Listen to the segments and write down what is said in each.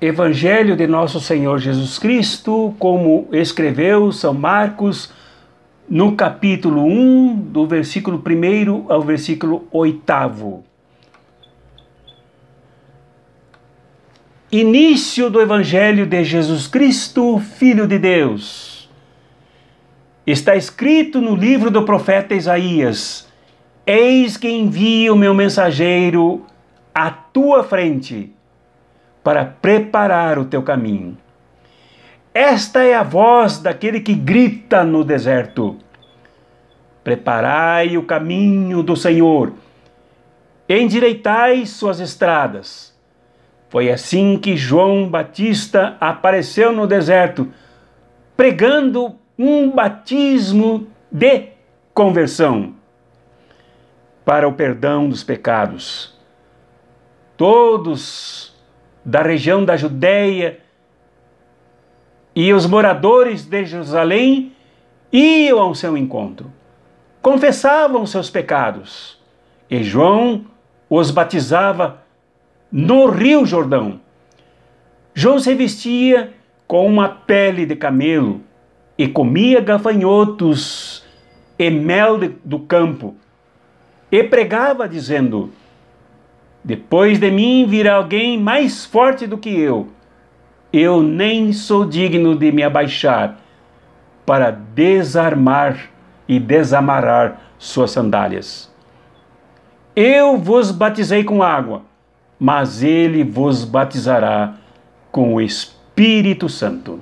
Evangelho de Nosso Senhor Jesus Cristo, como escreveu São Marcos, no capítulo 1, do versículo 1 ao versículo 8. Início do Evangelho de Jesus Cristo, Filho de Deus. Está escrito no livro do profeta Isaías: Eis que envio o meu mensageiro à tua frente, para preparar o teu caminho. Esta é a voz daquele que grita no deserto: preparai o caminho do Senhor, endireitai suas estradas. Foi assim que João Batista apareceu no deserto, pregando um batismo de conversão para o perdão dos pecados. Todos da região da Judéia e os moradores de Jerusalém iam ao seu encontro, confessavam seus pecados, e João os batizava no Rio Jordão. João se vestia com uma pele de camelo e comia gafanhotos e mel do campo, e pregava dizendo: depois de mim virá alguém mais forte do que eu nem sou digno de me abaixar para desarmar e desamarrar suas sandálias. Eu vos batizei com água, mas ele vos batizará com o Espírito Santo.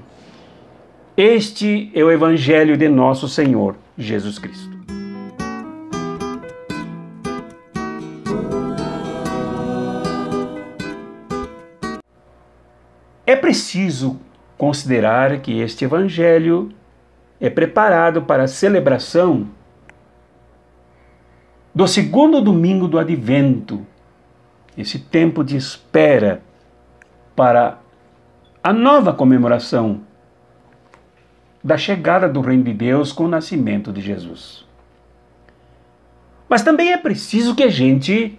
Este é o Evangelho de Nosso Senhor Jesus Cristo. É preciso considerar que este Evangelho é preparado para a celebração do segundo domingo do Advento, esse tempo de espera para a nova comemoração da chegada do Reino de Deus com o nascimento de Jesus. Mas também é preciso que a gente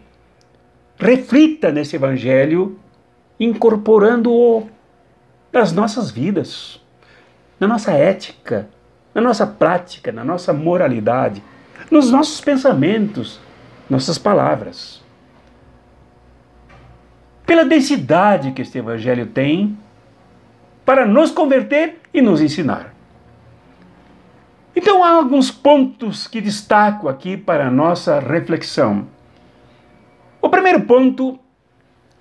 reflita nesse Evangelho, incorporando-o nas nossas vidas, na nossa ética, na nossa prática, na nossa moralidade, nos nossos pensamentos, nossas palavras. Pela densidade que este Evangelho tem para nos converter e nos ensinar. Então há alguns pontos que destaco aqui para a nossa reflexão. O primeiro ponto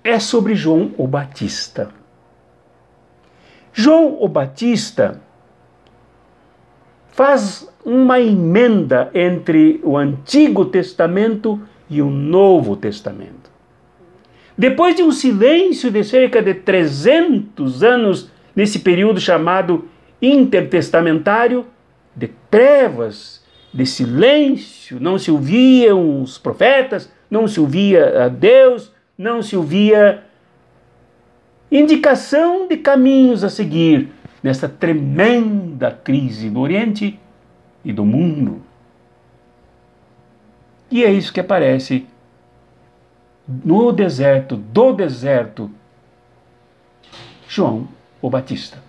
é sobre João o Batista. João o Batista faz uma emenda entre o Antigo Testamento e o Novo Testamento. Depois de um silêncio de cerca de 300 anos, nesse período chamado intertestamentário, de trevas, de silêncio, não se ouviam os profetas, não se ouvia a Deus, não se ouvia indicação de caminhos a seguir nesta tremenda crise do Oriente e do mundo. E é isso que aparece no deserto, João o Batista.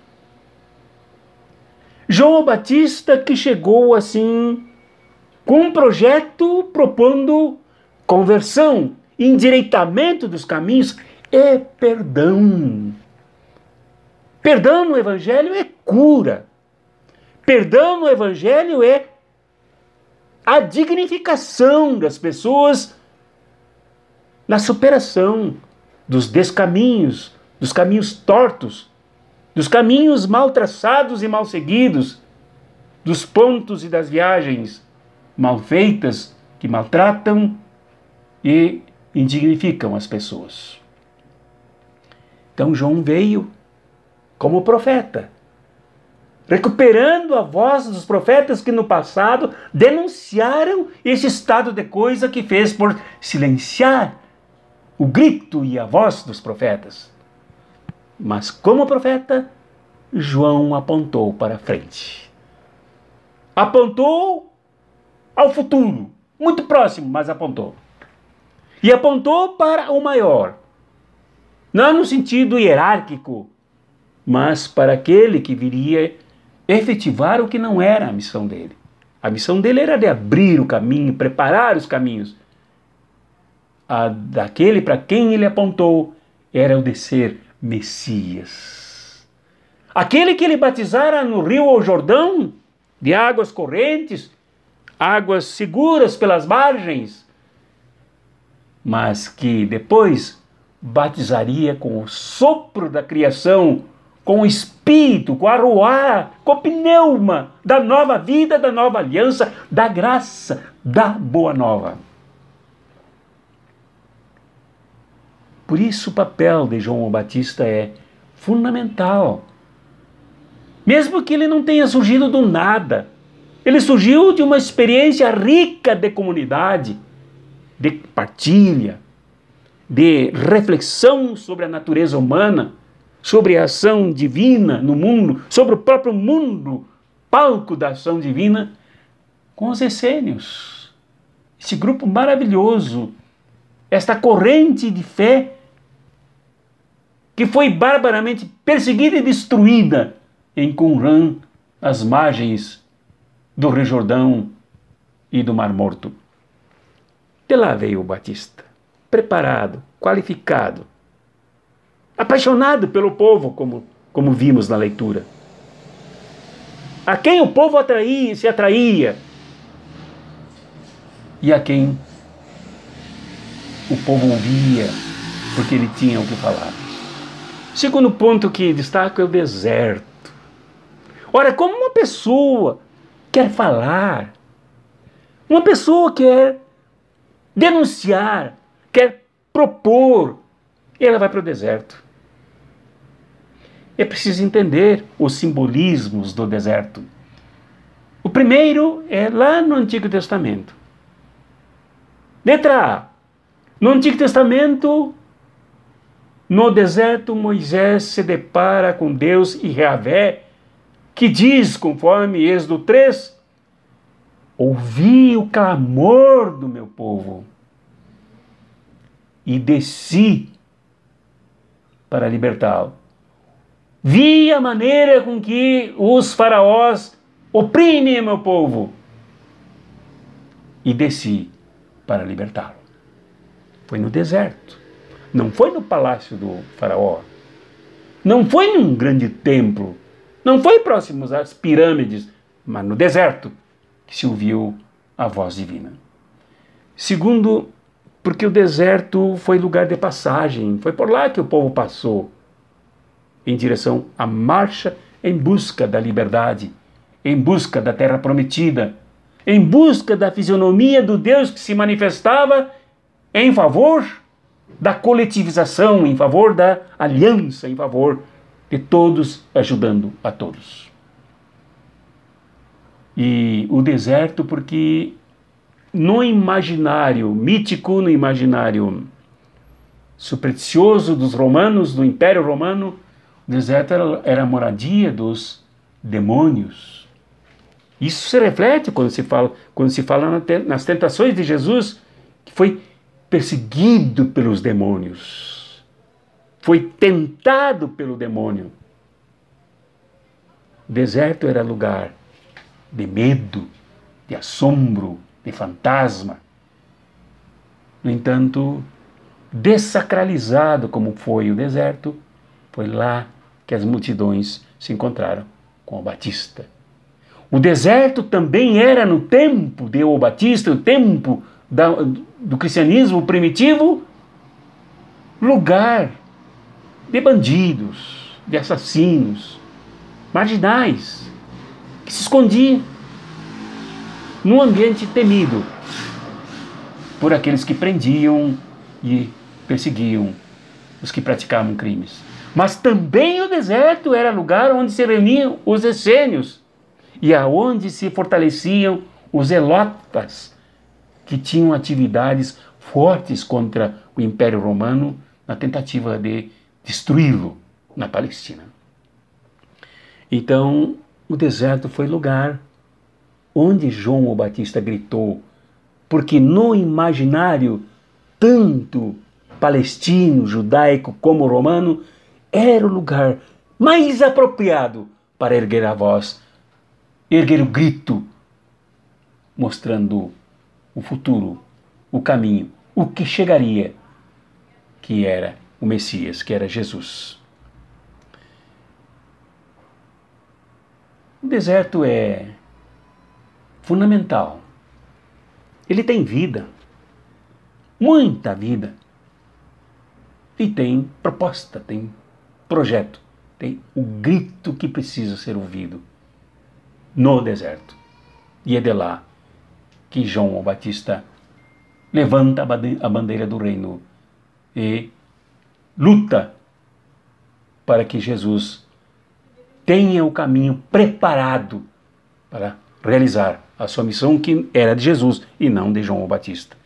João o Batista que chegou assim com um projeto propondo conversão, endireitamento dos caminhos e perdão. Perdão no Evangelho é cura. Perdão no Evangelho é a dignificação das pessoas na superação dos descaminhos, dos caminhos tortos, dos caminhos mal traçados e mal seguidos, dos pontos e das viagens mal feitas que maltratam e indignificam as pessoas. Então João veio como profeta, recuperando a voz dos profetas que no passado denunciaram esse estado de coisa que fez por silenciar o grito e a voz dos profetas. Mas como profeta, João apontou para frente. Apontou ao futuro, muito próximo, mas apontou. E apontou para o maior. não no sentido hierárquico, mas para aquele que viria efetivar o que não era a missão dele. A missão dele era de abrir o caminho, preparar os caminhos. A daquele para quem ele apontou era o de ser Messias. Aquele que ele batizara no rio Jordão, de águas correntes, águas seguras pelas margens, mas que depois batizaria com o sopro da criação, com o Espírito, com a ruá, com o pneuma da nova vida, da nova aliança, da graça, da boa nova. Por isso o papel de João Batista é fundamental. Mesmo que ele não tenha surgido do nada, ele surgiu de uma experiência rica de comunidade, de partilha, de reflexão sobre a natureza humana, sobre a ação divina no mundo, sobre o próprio mundo, palco da ação divina, com os essênios. Esse grupo maravilhoso, esta corrente de fé que foi barbaramente perseguida e destruída em Qumran, às margens do Rio Jordão e do Mar Morto. De lá veio o Batista, preparado, qualificado, apaixonado pelo povo, como vimos na leitura. A quem o povo se atraía e a quem o povo ouvia, porque ele tinha o que falar. Segundo ponto que destaco é o deserto. Ora, como uma pessoa quer falar, uma pessoa quer denunciar, quer propor, ela vai para o deserto. É preciso entender os simbolismos do deserto. O primeiro é lá no Antigo Testamento. Letra A. No Antigo Testamento, no deserto, Moisés se depara com Deus e Yahvé, que diz, conforme Êxodo 3, ouvi o clamor do meu povo e desci para libertá-lo. Vi a maneira com que os faraós oprimem meu povo e desci para libertá-lo. Foi no deserto, não foi no palácio do faraó, não foi num grande templo, não foi próximo às pirâmides, mas no deserto que se ouviu a voz divina. Segundo, porque o deserto foi lugar de passagem, foi por lá que o povo passou, em direção à marcha em busca da liberdade, em busca da terra prometida, em busca da fisionomia do Deus que se manifestava em favor da coletivização, em favor da aliança, em favor de todos, ajudando a todos. E o deserto, porque no imaginário mítico, no imaginário supersticioso dos romanos, do Império Romano, o deserto era a moradia dos demônios. Isso se reflete quando se fala nas tentações de Jesus, que foi perseguido pelos demônios, foi tentado pelo demônio. O deserto era lugar de medo, de assombro, de fantasma. No entanto, dessacralizado como foi o deserto, foi lá que as multidões se encontraram com o Batista. O deserto também era, no tempo de o Batista, no tempo do cristianismo primitivo, lugar de bandidos, de assassinos, marginais, que se escondiam num ambiente temido por aqueles que prendiam e perseguiam os que praticavam crimes. Mas também o deserto era lugar onde se reuniam os essênios e aonde se fortaleciam os elotas, que tinham atividades fortes contra o Império Romano na tentativa de destruí-lo na Palestina. Então, o deserto foi lugar onde João o Batista gritou, porque no imaginário tanto palestino, judaico como romano, era o lugar mais apropriado para erguer a voz, erguer o grito, mostrando o futuro, o caminho, o que chegaria, que era o Messias, que era Jesus. O deserto é fundamental. Ele tem vida, muita vida, e tem proposta, tem projeto, tem o grito que precisa ser ouvido no deserto. E é de lá que João Batista levanta a bandeira do reino e luta para que Jesus tenha o caminho preparado para realizar a sua missão, que era de Jesus e não de João Batista.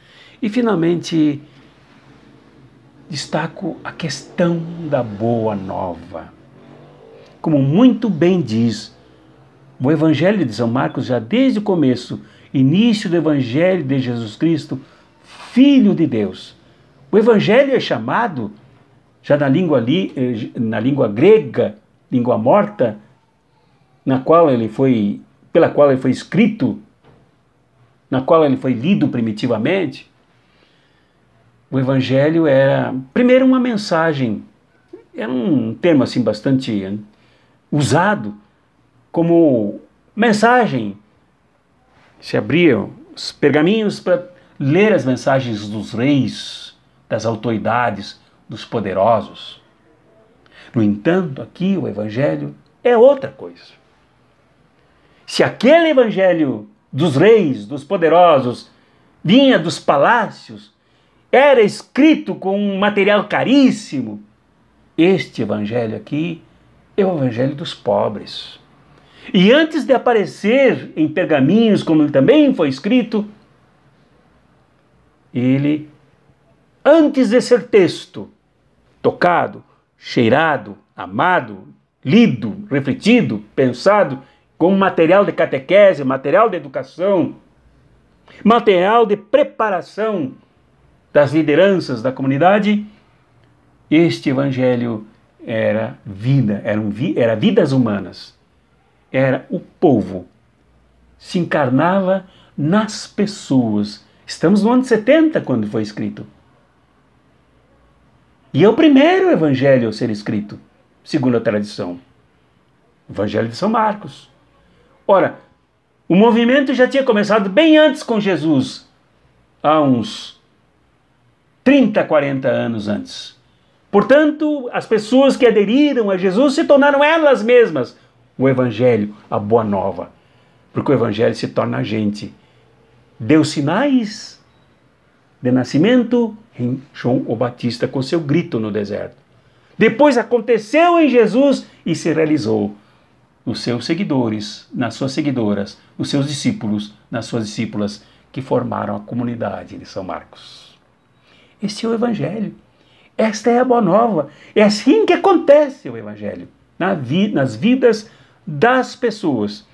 E finalmente destaco a questão da boa nova. Como muito bem diz o Evangelho de São Marcos, já desde o começo, início do Evangelho de Jesus Cristo, Filho de Deus. O Evangelho é chamado, já na língua grega, língua morta, pela qual ele foi escrito, na qual ele foi lido primitivamente. O Evangelho era, primeiro, uma mensagem, era um termo assim bastante usado como mensagem. Se abriam os pergaminhos para ler as mensagens dos reis, das autoridades, dos poderosos. No entanto, aqui o Evangelho é outra coisa. Se aquele Evangelho dos reis, dos poderosos, vinha dos palácios, era escrito com um material caríssimo, este Evangelho aqui é o Evangelho dos pobres. E antes de aparecer em pergaminhos, como ele também foi escrito, ele, antes de ser texto, tocado, cheirado, amado, lido, refletido, pensado, como material de catequese, material de educação, material de preparação das lideranças da comunidade, este Evangelho era vida, era vidas humanas, era o povo, se encarnava nas pessoas. Estamos no ano 70 quando foi escrito. E é o primeiro Evangelho a ser escrito, segundo a tradição. O Evangelho de São Marcos. Ora, o movimento já tinha começado bem antes com Jesus, há uns 30, 40 anos antes. Portanto, as pessoas que aderiram a Jesus se tornaram elas mesmas o Evangelho, a Boa Nova. Porque o Evangelho se torna agente. Deu sinais de nascimento em João o Batista com seu grito no deserto. Depois aconteceu em Jesus e se realizou nos seus seguidores, nas suas seguidoras, nos seus discípulos, nas suas discípulas, que formaram a comunidade de São Marcos. Esse é o Evangelho. Esta é a Boa Nova. É assim que acontece o Evangelho, nas vidas das pessoas.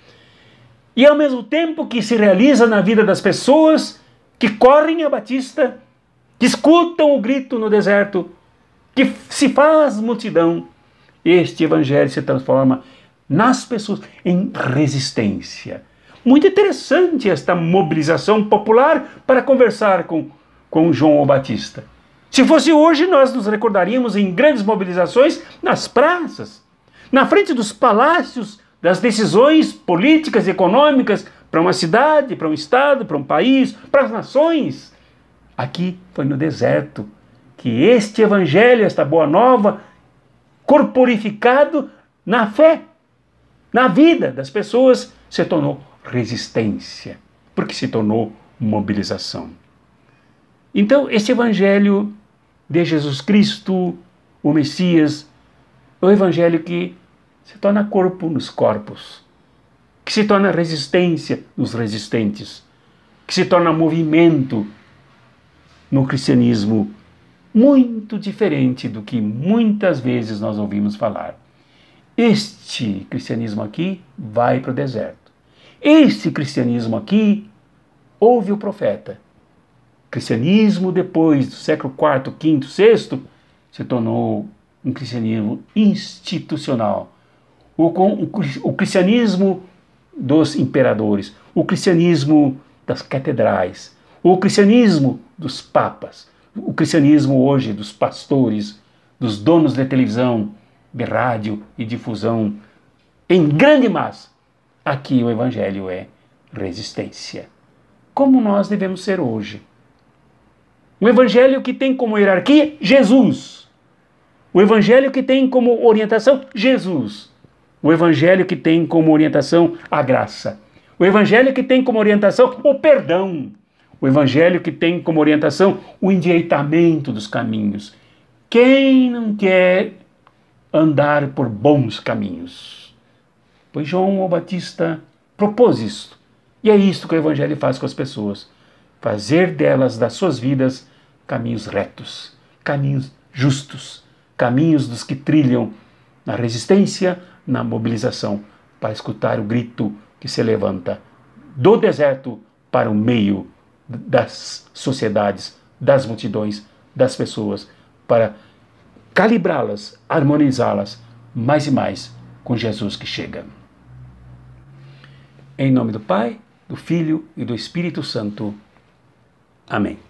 E ao mesmo tempo que se realiza na vida das pessoas que correm a Batista, que escutam o grito no deserto, que se faz multidão, este Evangelho se transforma nas pessoas em resistência. Muito interessante esta mobilização popular para conversar com João o Batista. Se fosse hoje, nós nos recordaríamos em grandes mobilizações nas praças, na frente dos palácios, das decisões políticas e econômicas para uma cidade, para um estado, para um país, para as nações. Aqui foi no deserto que este Evangelho, esta Boa Nova, corporificado na fé, na vida das pessoas, se tornou resistência, porque se tornou mobilização. Então, este Evangelho de Jesus Cristo, o Messias, é o Evangelho que se torna corpo nos corpos, que se torna resistência nos resistentes, que se torna movimento no cristianismo, muito diferente do que muitas vezes nós ouvimos falar. Este cristianismo aqui vai para o deserto. Este cristianismo aqui ouve o profeta cristianismo, depois do século IV, V, VI, se tornou um cristianismo institucional. O cristianismo dos imperadores, o cristianismo das catedrais, o cristianismo dos papas, o cristianismo hoje dos pastores, dos donos de televisão, de rádio e difusão, em grande massa. Aqui o evangelho é resistência. Como nós devemos ser hoje. Um evangelho que tem como hierarquia Jesus. O evangelho que tem como orientação Jesus. O evangelho que tem como orientação a graça. O evangelho que tem como orientação o perdão. O evangelho que tem como orientação o endireitamento dos caminhos. Quem não quer andar por bons caminhos? Pois João o Batista propôs isto. E é isto que o evangelho faz com as pessoas. Fazer delas, das suas vidas, caminhos retos, caminhos justos, caminhos dos que trilham na resistência, na mobilização, para escutar o grito que se levanta do deserto para o meio das sociedades, das multidões, das pessoas, para calibrá-las, harmonizá-las mais e mais com Jesus que chega. Em nome do Pai, do Filho e do Espírito Santo. Amém.